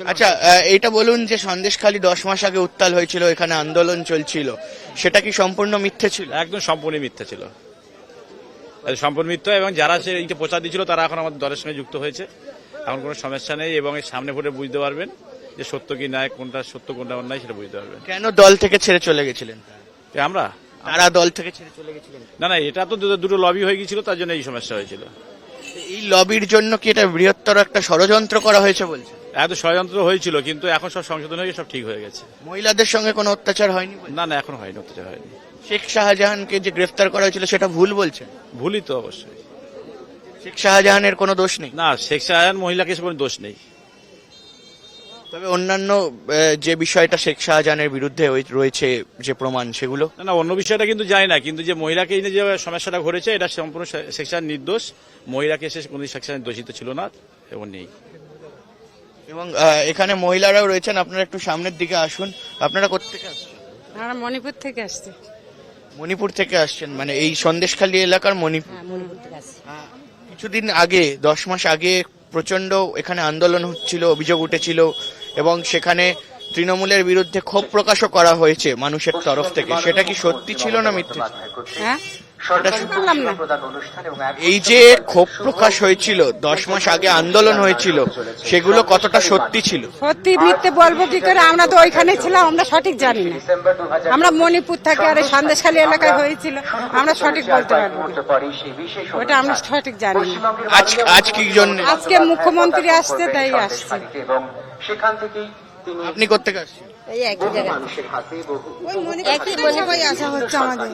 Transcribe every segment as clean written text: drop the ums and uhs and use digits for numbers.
আচ্ছা, এইটা বলুন যে সন্দেশখালী 10 মাস আগে উত্তাল হয়েছিল, এখানে আন্দোলন চলছিল, সেটা কি সম্পূর্ণ মিথ্যে ছিল? একদম সম্পূর্ণ মিথ্যা ছিল, সম্পূর্ণ মিথ্যা। এবং যারা এইটা প্রচার দিচ্ছিল তারা এখন আমাদের দলের সঙ্গে যুক্ত হয়েছে। এখন কোনো সমস্যা নেই এবং এই সামনে ভোটে বুঝতে পারবেন যে সত্য কি নাই, কোনটা সত্য কোনটা অন্যায় সেটা বুঝতে পারবেন। কেন দল থেকে ছেড়ে চলে গেছিলেন আমরা? তারা দল থেকে ছেড়ে চলে গেছিলেন? না, এটা তো দুটো লবি হয়ে গিয়েছিল, তার জন্য এই সমস্যা হয়েছিল। এই লবির জন্য কি এটা বৃহত্তর একটা ষড়যন্ত্র করা হয়েছে বলছে? এত ষড়যন্ত্র হয়েছিল, কিন্তু এখন সব সংশোধন হয়ে সব ঠিক হয়ে গেছে। মহিলাদের সঙ্গে কোনো অত্যাচার হয়নি? না, এখন হয়নি, অত্যাচার হয়নি। শেখ শাহজাহানকে যে গ্রেফতার করা হয়েছিল সেটা ভুল বলছেন? ভুলই তো, অবশ্যই। শেখ শাহজাহানের কোনো দোষ নেই? না, শেখ শাহজাহান মহিলাকে কোনো দোষ নেই। তবে অন্যান্য যে বিষয়টা শেখ শাহজাহানের বিরুদ্ধে রয়েছে যে প্রমাণ, সেগুলো? না, অন্য বিষয়টা কিন্তু জানি না, কিন্তু যে মহিলাকে নিয়ে যে সমস্যাটা ঘটেছে এটা সম্পূর্ণ শেখ শাহজাহান নির্দোষ। মহিলাকে এসে কোনো শেখ শাহজাহান দোষিত ছিল না এবং নেই। এবং এখানে মহিলারাও রয়েছেন, আপনারা একটু সামনের দিকে আসুন। আপনারা কোত্থেকে আসছেন? আমরা মণিপুর থেকে আসছি। মণিপুর থেকে আসছেন, মানে এই সন্দেশখালী এলাকার মণিপুর? মণিপুর থেকে আসছি। কিছুদিন আগে 10 মাস আগে প্রচন্ড এখানে আন্দোলন হচ্ছিল, অভিযোগ উঠেছিল এবং সেখানে তৃণমূলের বিরুদ্ধে ক্ষোভ প্রকাশও করা হয়েছে মানুষের তরফ থেকে। সেটা কি সত্যি ছিল না মিথ্যে? হ্যাঁ, এই যে ক্ষোভ প্রকাশ হয়েছিল 10 মাস আগে আন্দোলন হয়েছিল, সেগুলো কতটা সত্যি ছিল? সত্যি মিথ্যে বলবো কি করে? আমরা তো ওইখানে ছিলাম, আমরা সঠিক জানি না। আমরা মণিপুর থেকে আর সন্দেশখালী এলাকায় হয়েছিল, আমরা সঠিক বলতে পারবো না। ওটা আমরা সঠিক জানি না। আজ কি জন্য? আজকে মুখ্যমন্ত্রী আসছে তাই আসছে। আপনি কোত্থেকে আসছেন? এই একই জায়গায় একই সবাই আসা হচ্ছে আমাদের।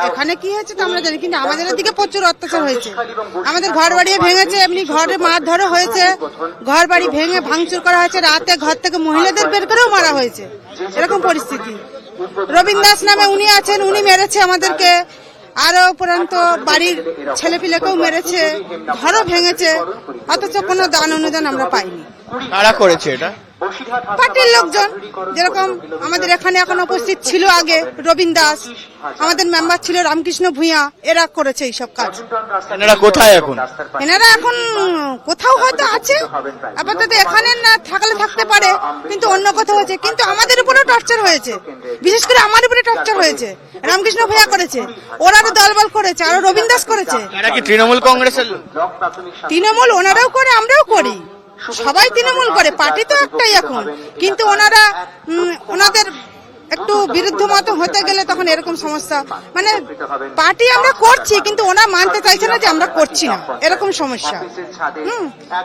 এখানে কি হয়েছে তো আমরা জানি, কিন্তু আমাদের দিকে প্রচুর অত্যাচার হয়েছে। আমাদের ঘর বাড়ি ভেঙেছে, এমনি ঘরে মারধর হয়েছে, ঘর বাড়ি ভেঙে ভাঙচুর করা হয়েছে, রাতে ঘর থেকে মহিলাদের বের করেও মারা হয়েছে। এরকম পরিস্থিতি। রবীন্দ্র দাস নামে উনি আছেন, উনি মেরেছে আমাদেরকে। আরো উপরন্ত বাড়ির ছেলেপিলেকেও মেরেছে, ঘরও ভেঙেছে, অথচ কোনো দান অনুদান আমরা পাইনি। কারা করেছে এটা? পার্টির লোকজন, যেরকম আমাদের এখানে এখন উপস্থিত ছিল আগে রবীন্দ্র দাস, আমাদের মেম্বার ছিল রামকৃষ্ণ ভূঁইয়া, এরা করেছে এইসব কাজ। এনারা কোথায় এখন? এনারা এখন কোথাও হয়তো আছে, আপাতত এখানে না থাকলে থাকতে পারে, কিন্তু অন্য কোথাও হয়েছে। কিন্তু আমাদের উপরেও টর্চার হয়েছে, বিশেষ করে আমার উপরে টর্চার হয়েছে। রামকৃষ্ণ ভূঁইয়া করেছে, ওনারও দলবল করেছে, আরো রবীন্দ্র দাস করেছে। এরা কি তৃণমূল কংগ্রেসের লোক? তৃণমূল ওনারাও করে, আমরাও করি, সবাই তৃণমূল করে, পার্টি তো একটাই এখন। কিন্তু ওনারা ওনাদের একটু বিরুদ্ধ মত হতে গেলে তখন এরকম সমস্যা। মানে পার্টি আমরা করছি, কিন্তু ওনা মানতে চাইছে না যে আমরা করছি না, এরকম সমস্যা।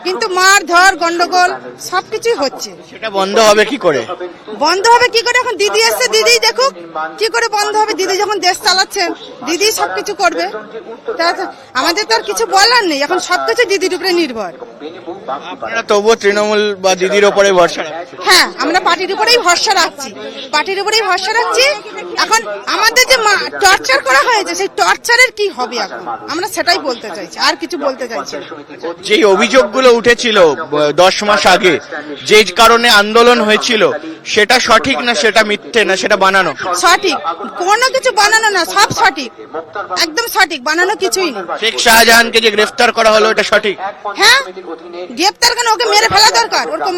কিন্তু মার ধর গন্ডগোল সবকিছুই হচ্ছে। সেটা বন্ধ হবে কি করে? বন্ধ হবে কি করে? এখন দিদি এসছে, দিদি দেখুক কি করে বন্ধ হবে। দিদি যখন দেশ চালাচ্ছেন, দিদি সবকিছু করবে। আমাদের তো আর কিছু বলার নেই, এখন সবকিছু দিদির উপরে নির্ভর। আপনারা তবুও তৃণমূল বা দিদির ওপরে ভরসা রাখছেন? হ্যাঁ, আমরা পার্টির উপরেই ভরসা রাখছি, পার্টির উপরেই ভরসা রাখছি। এখন আমাদের যে টর্চার করা হয়েছে, সেই টর্চারের কি হবে এখন আমরা সেটাই বলতে চাইছি, আর কিছু বলতে চাইছি না। যে অভিযোগগুলো উঠেছিল 10 মাস আগে, যে কারণে আন্দোলন হয়েছিল, সেটা সঠিক না সেটা মিথ্যে না সেটা বানানো? সঠিক, কোনো কিছু বানানো না, সব সঠিক, একদম সঠিক, বানানো কিছুই না। শেখ শাহজাহানকে যে গ্রেফতার করা হলো এটা সঠিক? হ্যাঁ, গ্রেপ্তার কেন? ওকে মেরে ফেলা দরকার। ওরকম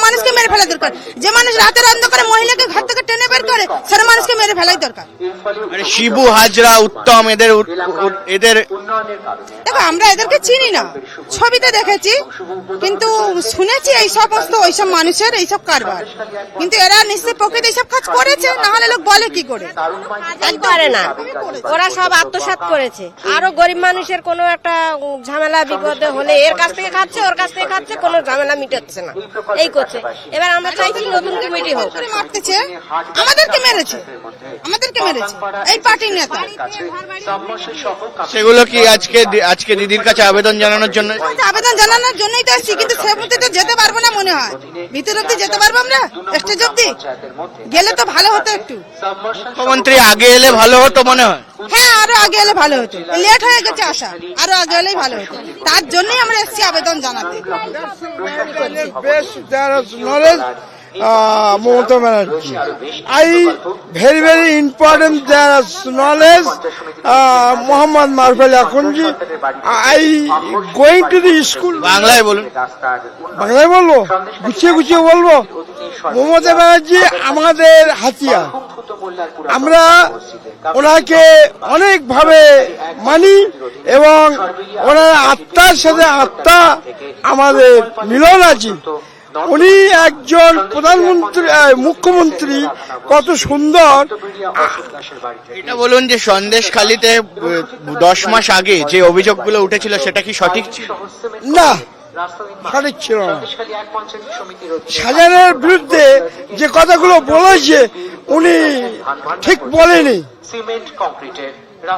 মানুষকে মেরে ফেলা দরকার। যে মানুষ রাতের অন্ধকারে মহিলাকে ঘর থেকে টেনে বের করে, সেটা মানুষকে মেরে ফেলাই দরকার। শিবু, হাজরা, উত্তম, এদের দেখো, আমরা এদেরকে চিনি না, ছবিতে দেখেছি, কিন্তু শুনেছি এই সমস্ত ওইসব মানুষের এইসব কারবার। কিন্তু এরা নিশ্চয়ই প্রকৃতি এইসব কাজ করেছে, না হলে লোক বলে কি করে? করে না, ওরা সব আত্মসাৎ করেছে। আরো গরিব মানুষের কোনো একটা ঝামেলা বিপদে হলে এর কাছ থেকে খাচ্ছে, ওর কাছ থেকে খাচ্ছে, কোনো ঝামেলা মিটাচ্ছে না, এই করছে। এবার আমরা চাইছি নতুন কমিটি হোক। মারতেছে, আমাদেরকে মেরেছে, এই পার্টির নেতা। সেগুলো কি আজকে দিদির কাছে আবেদন জানানোর জন্য? আবেদন জানানোর জন্যই তো আসছি, কিন্তু সে মধ্যে তো যেতে পারবো না মনে হয়। ভিতর অব্দি যেতে পারবো আমরা? স্টেজ অব্দি গেলে তো ভালো হতো একটু। মুখ্যমন্ত্রী আগে এলে ভালো হতো মনে হয়। হ্যাঁ, আরো আগে এলে ভালো হতো, লেট হয়ে গেছে আসা, আরো আগে এলেই ভালো হতো। তার জন্যই আমরা এসেছি আবেদন জানাতে। Mamata Banerjee. I very important their knowledge. Muhammad Marfal Akhunji. I going to the school. বাংলায় বলুন। বাংলায় বলবো, গুছিয়ে গুছিয়ে বলবো। মমতা ব্যানার্জি আমাদের হাতিয়ার। আমরা ওনাকে অনেকভাবে মানি এবং ওনার আত্মার সাথে আত্মা আমাদের মিলন আছে। উনি একজন প্রধানমন্ত্রী, মুখ্যমন্ত্রী, কত সুন্দর। এটা বলুন যে সন্দেশখালীতে 10 মাস আগে যে অভিযোগগুলো উঠেছিল সেটা কি সঠিক ছিল? না, সঠিক ছিল না। শাহজাহানের বিরুদ্ধে যে কথাগুলো বলেছে উনি ঠিক বলেনি।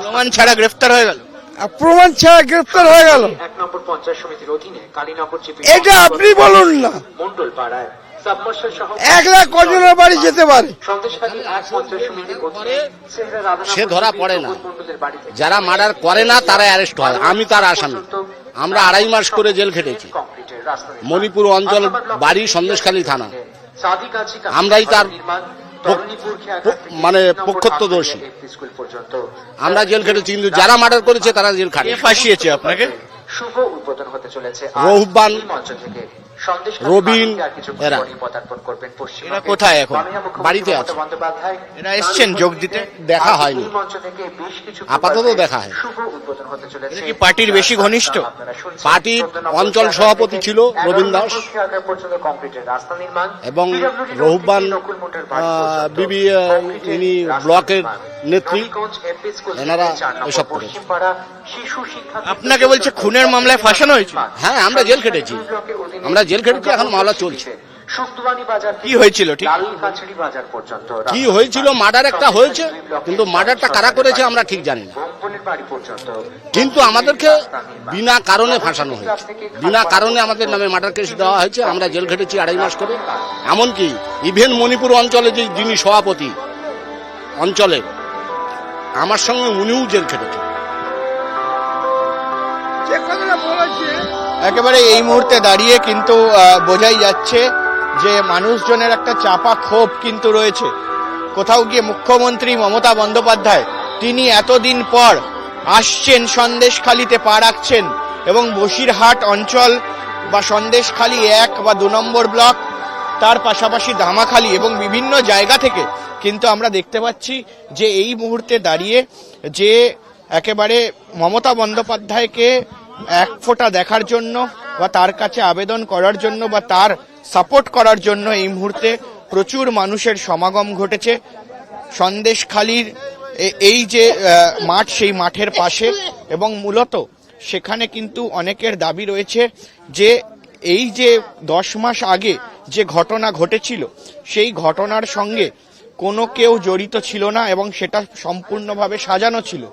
প্রমাণ ছাড়া গ্রেফতার হয়ে গেল। প্রমাণ ছাড়া গ্রেফতার হয়ে গেল, এটা আপনি বলুন না। 1 লাখ কজনের বাড়ি যেতে পারে? সে ধরা পড়ে না, যারা মার্ডার করে না তারা অ্যারেস্ট হয়। আমি তার আসামি। আমরা 2.5 মাস করে জেল খেটেছি। মণিপুর অঞ্চল বাড়ি, সন্দেশখালী থানা। আমরাই তার মানে পক্ষত্বদর্শী। আমরা জেল খেটেছি, কিন্তু যারা মার্ডার করেছে তারা জেল খাটে। কে ফাঁসিয়েছে আপনাকে? শুভ উদ্বোধন হতে চলেছে রৌহবান, রবিন, এরা। এরা কোথায় এখন? বাড়িতে আছে। এরা এসছেন যোগ দিতে? দেখা হয়নি, আপাতত দেখা হয়। এরা কি পার্টির বেশি ঘনিষ্ঠ? পার্টির অঞ্চল সভাপতি ছিল রবীন দাস এবং রৌহবান বিবি, ইনি ব্লকের নেত্রী। এনারা এসব করেছে। আপনাকে বলছে খুনের মামলায় ফাঁসানো হয়েছে? হ্যাঁ, আমরা জেল খেটেছি। আমরা জেল খেটেছি, এখন মামলা চলছে। কি হয়েছিল ঠিক? কি হয়েছিল? মার্ডার একটা হয়েছে, কিন্তু মার্ডারটা কারা করেছে আমরা ঠিক জানি না। কিন্তু আমাদেরকে বিনা কারণে ফাঁসানো হয়েছে। বিনা কারণে আমাদের নামে মার্ডার কেস দেওয়া হয়েছে। আমরা জেল খেটেছি 2.5 মাস করে। এমনকি ইভেন মণিপুর অঞ্চলে যে যিনি সভাপতি অঞ্চলের, আমার সঙ্গে উনিও জেল খেটেছে। যে কথাটা বলেছে একেবারে এই মুহূর্তে দাঁড়িয়ে কিন্তু বোঝাই যাচ্ছে যে মানুষজনের একটা চাপা ক্ষোভ কিন্তু রয়েছে। কোথাও গিয়ে মুখ্যমন্ত্রী মমতা বন্দ্যোপাধ্যায় তিনি এতদিন পর আসছেন, সন্দেশখালীতে পা রাখছেন এবং বসিরহাট অঞ্চল বা সন্দেশখালী 1 বা 2 নম্বর ব্লক, তার পাশাপাশি ধামাখালী এবং বিভিন্ন জায়গা থেকে কিন্তু আমরা দেখতে পাচ্ছি যে এই মুহূর্তে দাঁড়িয়ে যে একেবারে মমতা বন্দ্যোপাধ্যায়কে এক ফোঁটা দেখার জন্য বা তার কাছে আবেদন করার জন্য বা তার সাপোর্ট করার জন্য এই মুহূর্তে প্রচুর মানুষের সমাগম ঘটেছে সন্দেশখালীর এই যে মাঠ, সেই মাঠের পাশে। এবং মূলত সেখানে কিন্তু অনেকের দাবি রয়েছে যে এই যে 10 মাস আগে যে ঘটনা ঘটেছিল সেই ঘটনার সঙ্গে কোনো কেউ জড়িত ছিল না এবং সেটা সম্পূর্ণভাবে সাজানো ছিল।